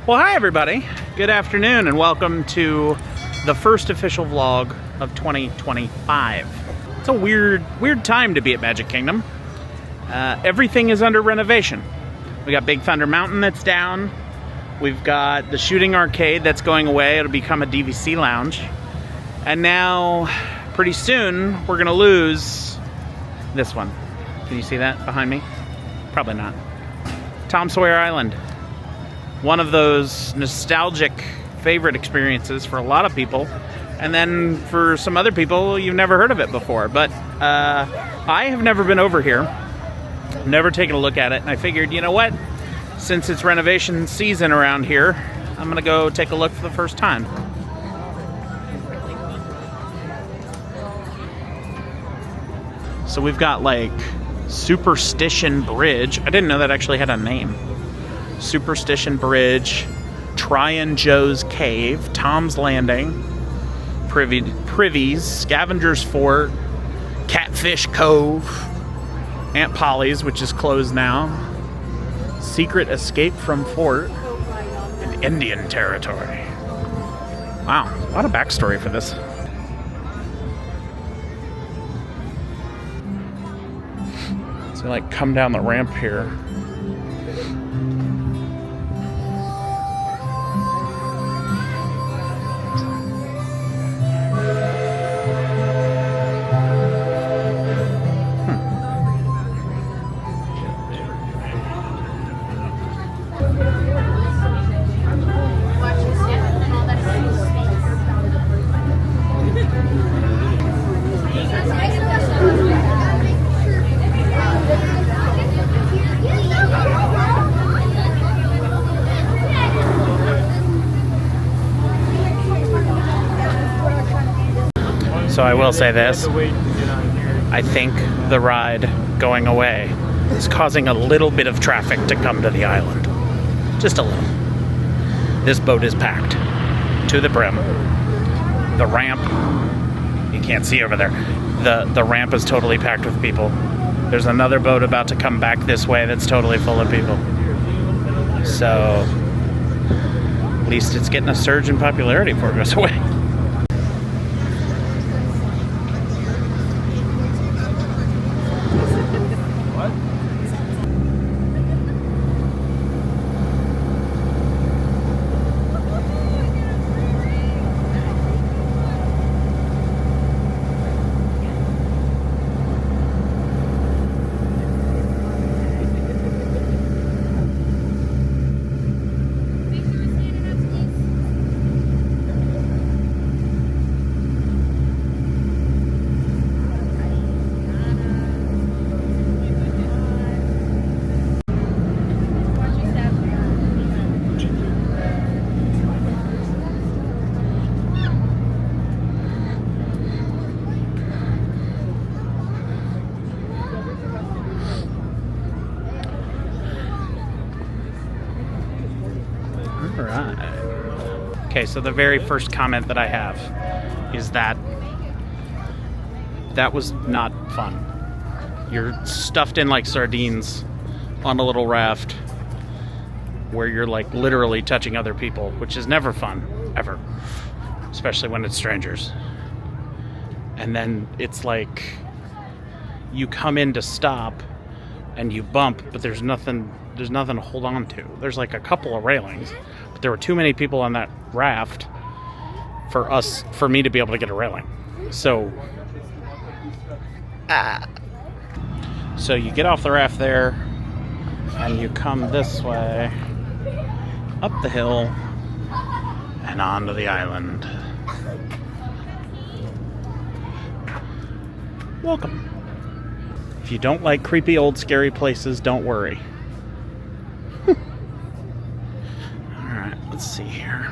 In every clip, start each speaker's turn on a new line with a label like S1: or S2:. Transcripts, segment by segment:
S1: Well, hi everybody. Good afternoon and welcome to the first official vlog of 2025. It's a weird time to be at Magic Kingdom. Everything is under renovation. We got Big Thunder Mountain that's down. We've got the shooting arcade that's going away. It'll become a DVC lounge. And now, pretty soon, we're gonna lose this one. Can you see that behind me? Probably not. Tom Sawyer Island. One of those nostalgic favorite experiences for a lot of people. And then for some other people, you've never heard of it before. But I have never been over here. Never taken a look at it. And I figured, you know what? Since it's renovation season around here, I'm gonna go take a look for the first time. So we've got like Superstition Bridge. I didn't know that actually had a name. Superstition Bridge, Tryon Joe's Cave, Tom's Landing, Privy's, Scavenger's Fort, Catfish Cove, Aunt Polly's, which is closed now, Secret Escape from Fort, and Indian Territory. Wow, a lot of backstory for this. So like come down the ramp here. So I will say this, I think the ride going away is causing a little bit of traffic to come to the island. Just a little. This boat is packed to the brim. The ramp, you can't see over there, the ramp is totally packed with people. There's another boat about to come back this way that's totally full of people. So, at least it's getting a surge in popularity before it goes away. Okay, so the very first comment that I have is that was not fun. You're stuffed in like sardines on a little raft where you're like literally touching other people, which is never fun, ever. Especially when it's strangers. And then it's like you come in to stop and you bump, but there's nothing to hold on to. There's like a couple of railings, but there were too many people on that raft for me to be able to get a railing. So you get off the raft there and you come this way up the hill and onto the island. Welcome. If you don't like creepy old scary places, don't worry. Alright, let's see here.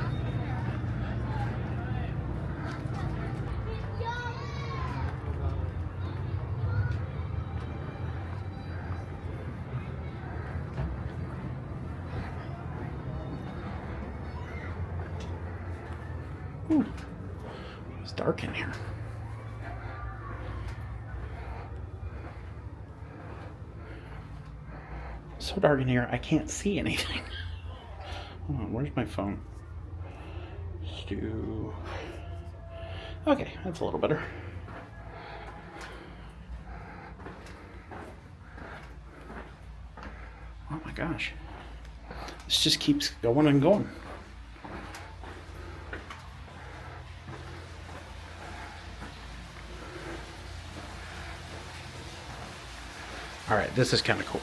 S1: Ooh, it's dark in here. So dark in here, I can't see anything. Hold on, where's my phone? Stu. Okay, that's a little better. Oh my gosh. This just keeps going and going. All right, this is kind of cool.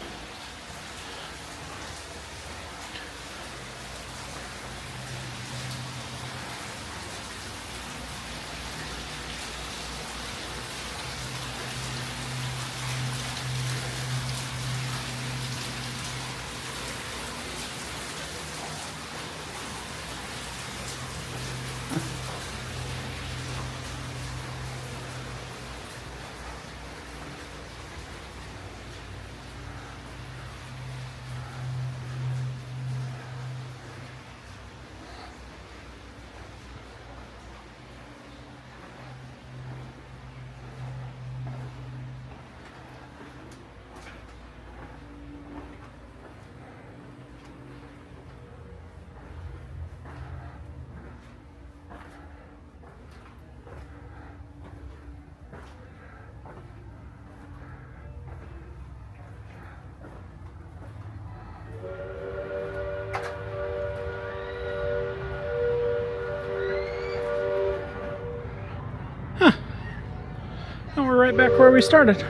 S1: And we're right back where we started.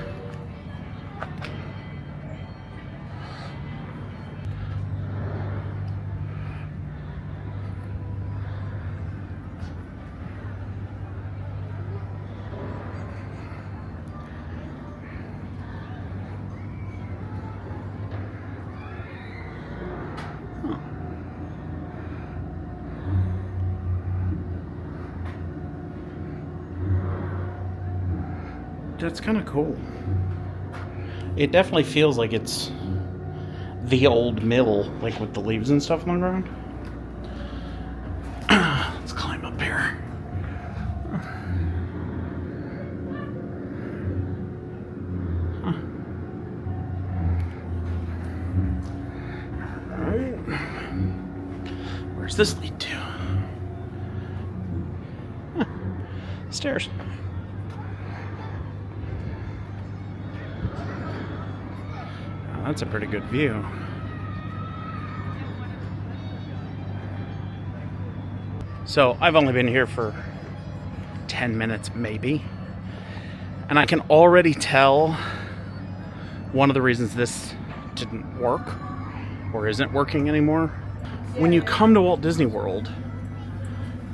S1: That's kind of cool. It definitely feels like it's the old mill, like with the leaves and stuff on the ground. Let's climb up here. Huh. Alright. Where's this lead to? Huh. Stairs. That's a pretty good view. So I've only been here for 10 minutes maybe, and I can already tell one of the reasons this didn't work or isn't working anymore. When you come to Walt Disney World,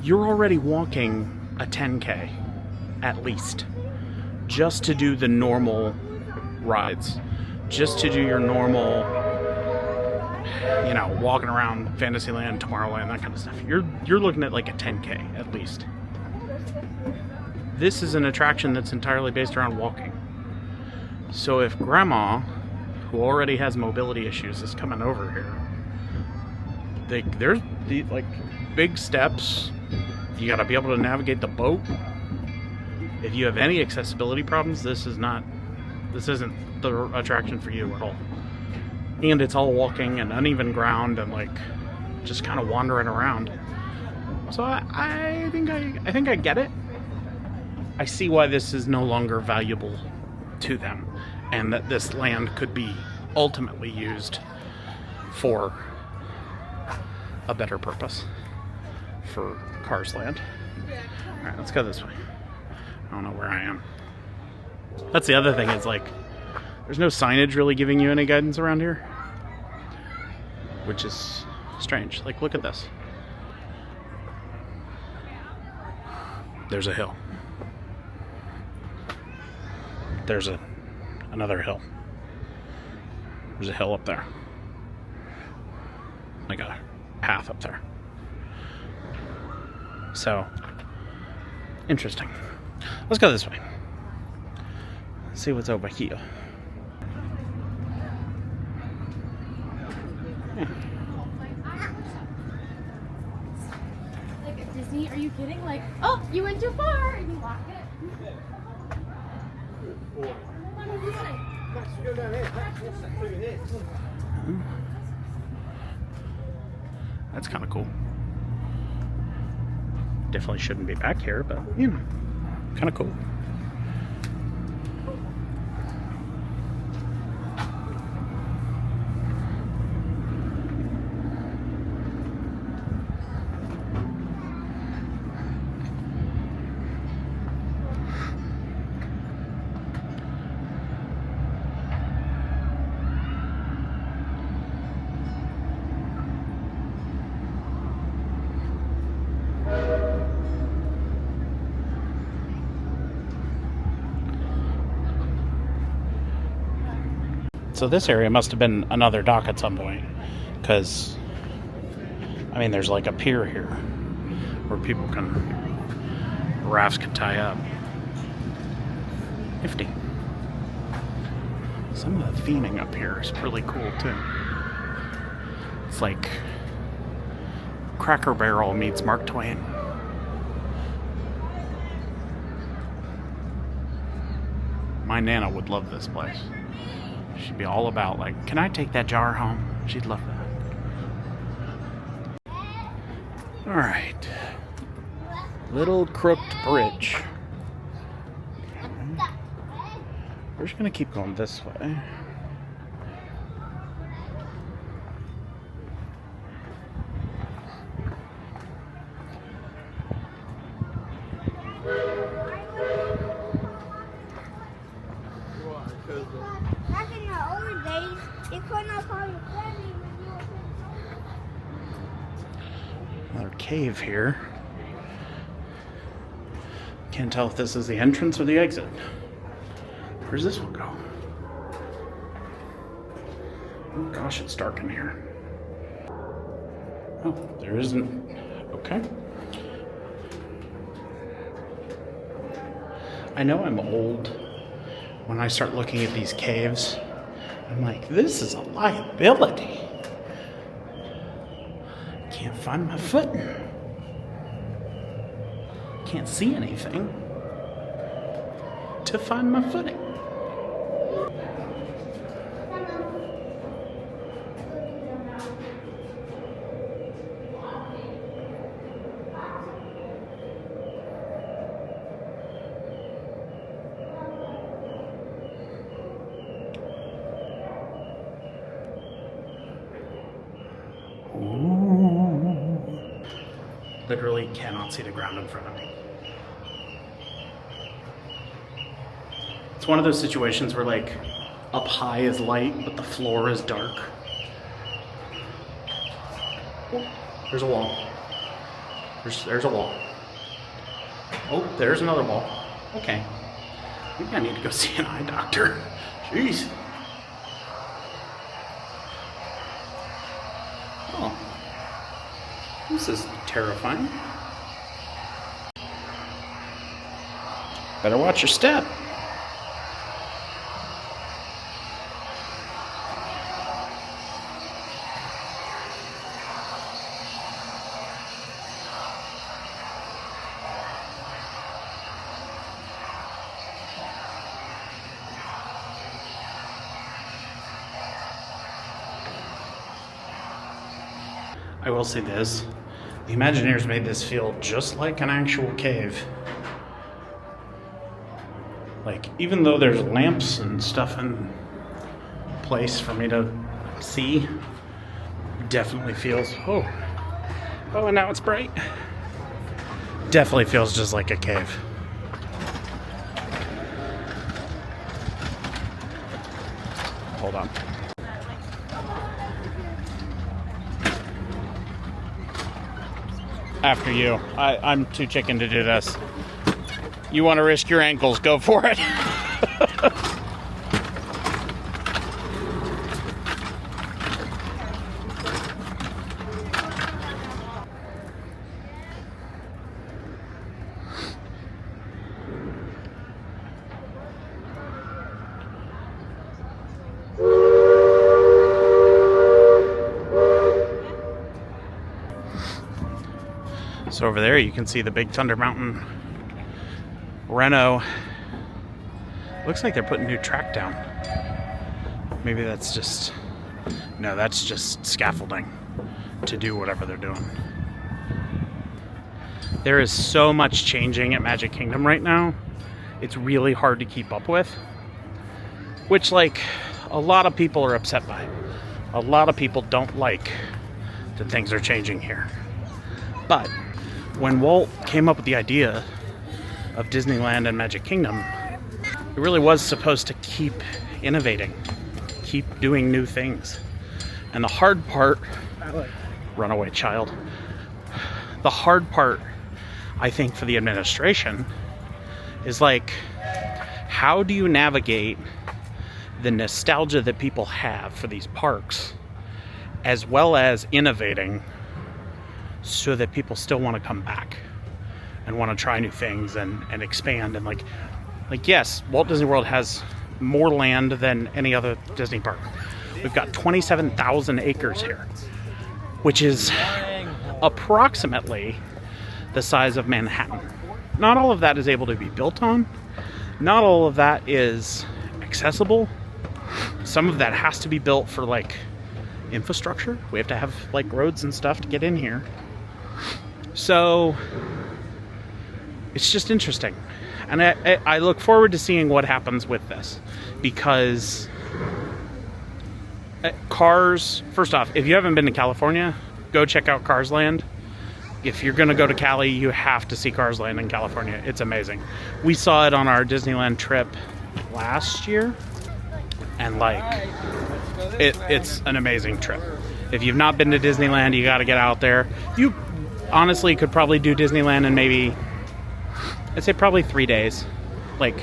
S1: you're already walking a 10K at least just to do the normal rides. Just to do your normal, you know, walking around Fantasyland, Tomorrowland, that kind of stuff. You're looking at like a 10K at least. This is an attraction that's entirely based around walking. So if Grandma, who already has mobility issues, is coming over here, there's like big steps. You got to be able to navigate the boat. If you have any accessibility problems, this isn't the attraction for you at all. And it's all walking and uneven ground and like just kind of wandering around. So I think I get it. I see why this is no longer valuable to them, and that this land could be ultimately used for a better purpose for Cars Land. All right, let's go this way. I don't know where I am. That's the other thing, is like there's no signage really giving you any guidance around here, which is strange. Like, look at this. There's a hill. There's another hill. There's a hill up there. Like a path up there. So, interesting. Let's go this way. See what's over here.
S2: Like at Disney, are you kidding? Like, oh, you went too far and you lock it.
S1: That's kind of cool. Definitely shouldn't be back here, but you know, kind of cool. So this area must have been another dock at some point, because, I mean, there's like a pier here where rafts can tie up. Nifty. Some of the theming up here is really cool too. It's like Cracker Barrel meets Mark Twain. My Nana would love this place. She'd be all about, like, can I take that jar home? She'd love that. All right. Little Crooked Bridge. We're just gonna keep going this way.
S3: Back in the old days, you could not call your family when you were
S1: Another cave here. Can't tell if this is the entrance or the exit. Where's this one go? Oh gosh, it's dark in here. Oh, there isn't. Okay. I know I'm old. When I start looking at these caves, I'm like, this is a liability. Can't find my footing. Can't see anything to find my footing. Literally cannot see the ground in front of me. It's one of those situations where, like, up high is light, but the floor is dark. Oh, there's a wall. There's a wall. Oh, there's another wall. Okay. Maybe I need to go see an eye doctor. Jeez. Oh. This is terrifying. Better watch your step. I will say this. The Imagineers made this feel just like an actual cave. Like, even though there's lamps and stuff in place for me to see, definitely feels, oh, and now it's bright. Definitely feels just like a cave. Hold on. After you. I'm too chicken to do this. You want to risk your ankles, go for it. So over there you can see the big Thunder Mountain Reno. Looks like they're putting new track down. Maybe that's just, no, that's just scaffolding. to do whatever they're doing. There is so much changing at Magic Kingdom right now. It's really hard to keep up with, which, like, a lot of people are upset by. A lot of people don't like that things are changing here. But when Walt came up with the idea of Disneyland and Magic Kingdom, it really was supposed to keep innovating, keep doing new things. And the hard part, runaway child, the hard part, I think, for the administration is, like, how do you navigate the nostalgia that people have for these parks, as well as innovating so that people still want to come back and want to try new things and expand. And like yes, Walt Disney World has more land than any other Disney park. We've got 27,000 acres here, which is approximately the size of Manhattan. Not all of that is able to be built on. Not all of that is accessible. Some of that has to be built for, like, infrastructure. We have to have, like, roads and stuff to get in here. So it's just interesting. And I look forward to seeing what happens with this, because Cars, first off, if you haven't been to California, go check out Cars Land. If you're going to go to Cali, you have to see Cars Land in California. It's amazing. We saw it on our Disneyland trip last year, and, like, it's an amazing trip. If you've not been to Disneyland, you got to get out there. You honestly could probably do Disneyland in maybe, I'd say probably 3 days. Like,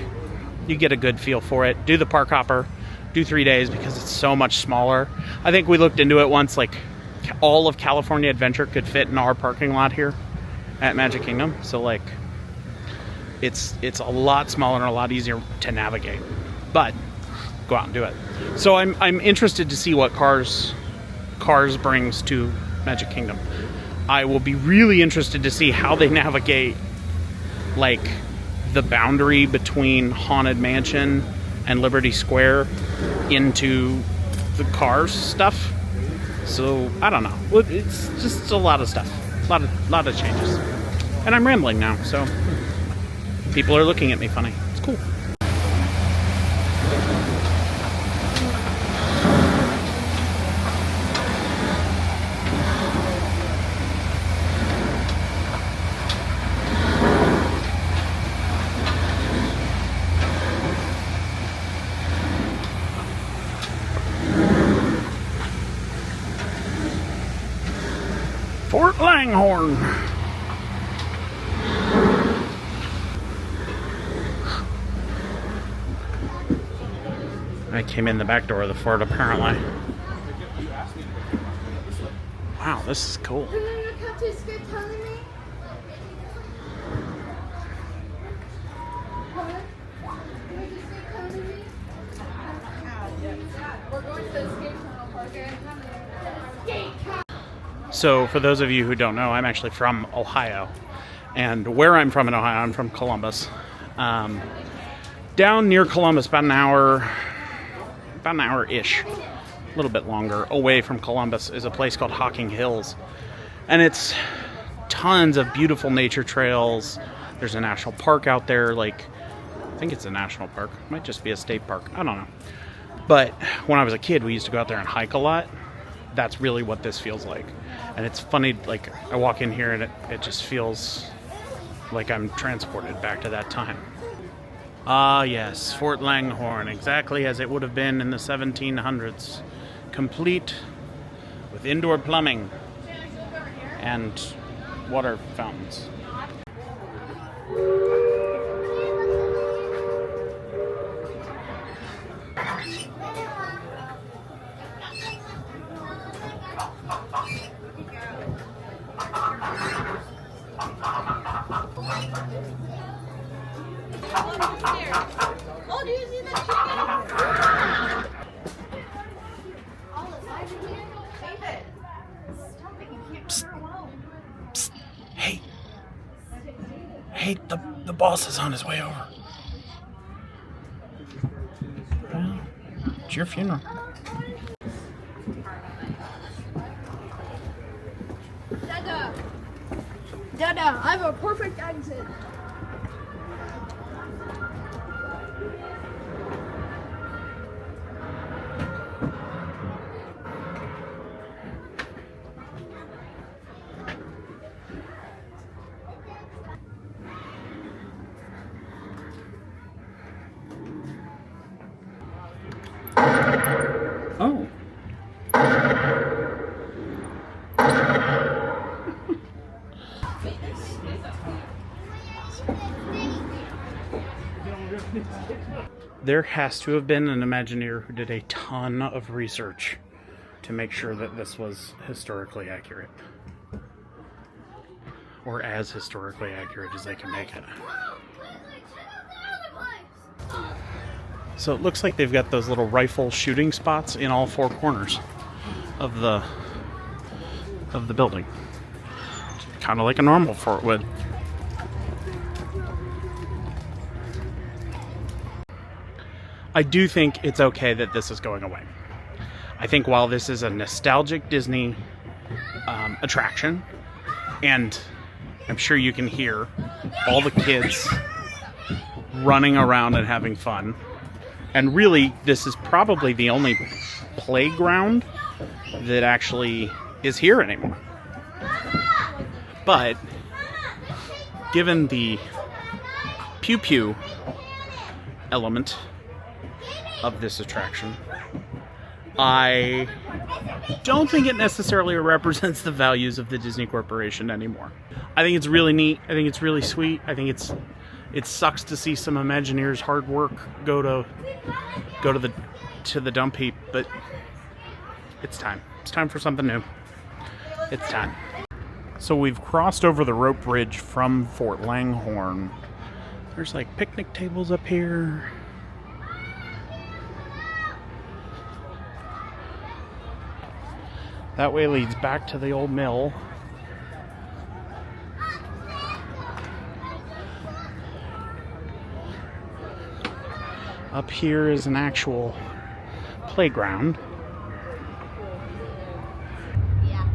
S1: you get a good feel for it. Do the park hopper. Do 3 days because it's so much smaller. I think we looked into it once, like, all of California Adventure could fit in our parking lot here at Magic Kingdom. So, like, it's a lot smaller and a lot easier to navigate. But go out and do it. So I'm interested to see what Cars brings to Magic Kingdom. I will be really interested to see how they navigate, like, the boundary between Haunted Mansion and Liberty Square into the Cars stuff. So I don't know. It's just a lot of stuff, a lot of changes. And I'm rambling now, so people are looking at me funny. It's cool. Fort Langhorne. I came in the back door of the fort, apparently. Wow, this is cool. So, for those of you who don't know, I'm actually from Ohio. And where I'm from in Ohio, I'm from Columbus. Down near Columbus, about an hour-ish, a little bit longer, away from Columbus, is a place called Hocking Hills. And it's tons of beautiful nature trails. There's a national park out there, like, I think it's a national park. It might just be a state park. I don't know. But when I was a kid, we used to go out there and hike a lot. That's really what this feels like. And it's funny, like, I walk in here and it just feels like I'm transported back to that time. Ah, yes, Fort Langhorne, exactly as it would have been in the 1700s. Complete with indoor plumbing and water fountains.
S2: Oh, do you see the chicken?
S1: Hey. Hey, the boss is on his way over. Well, it's your funeral.
S2: Dada, I have a perfect exit.
S1: Oh. There has to have been an Imagineer who did a ton of research to make sure that this was historically accurate. Or as historically accurate as they can make it. So it looks like they've got those little rifle shooting spots in all four corners of the building. Kind of like a normal fort would. I do think it's okay that this is going away. I think while this is a nostalgic Disney attraction, and I'm sure you can hear all the kids running around and having fun, and really this is probably the only playground that actually is here anymore. But given the pew pew element of this attraction, I don't think it necessarily represents the values of the Disney Corporation anymore. I think it's really neat. I think it's really sweet. I think it sucks to see some Imagineers' hard work go to the dump heap, but it's time. It's time for something new. It's time. So we've crossed over the rope bridge from Fort Langhorne. There's like picnic tables up here. That way leads back to the old mill. Up here is an actual playground.
S2: Yeah.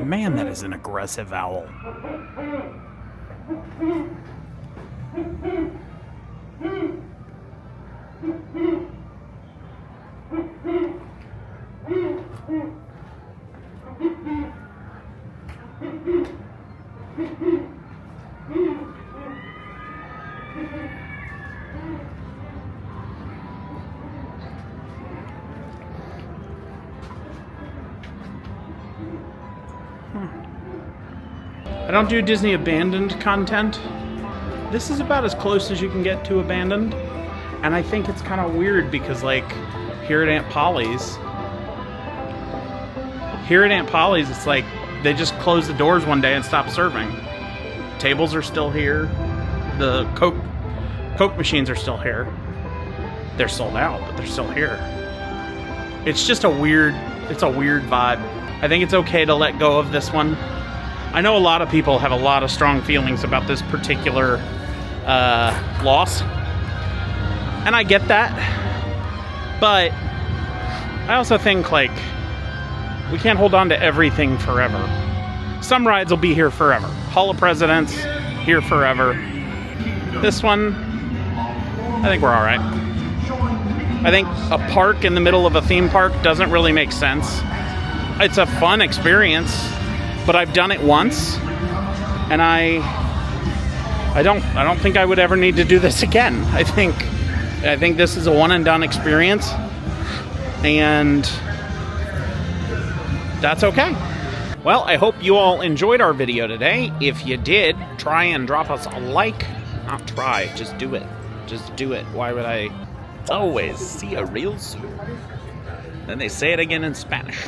S1: Man, that is an aggressive owl. I don't do Disney abandoned content. This is about as close as you can get to abandoned. And I think it's kind of weird because, like, here at Aunt Polly's, it's like they just closed the doors one day and stopped serving. Tables are still here. The Coke machines are still here. They're sold out, but they're still here. It's just a weird vibe. I think it's okay to let go of this one. I know a lot of people have a lot of strong feelings about this particular loss, and I get that, but I also think, like, we can't hold on to everything forever. Some rides will be here forever. Hall of Presidents, here forever. This one, I think we're all right. I think a park in the middle of a theme park doesn't really make sense. It's a fun experience, but I've done it once, and I don't think I would ever need to do this again. I think this is a one and done experience, and that's okay. Well, I hope you all enjoyed our video today. If you did, try and drop us a like. Not try, just do it. Just do it. Why would I? Always see you real soon. Then they say it again in Spanish.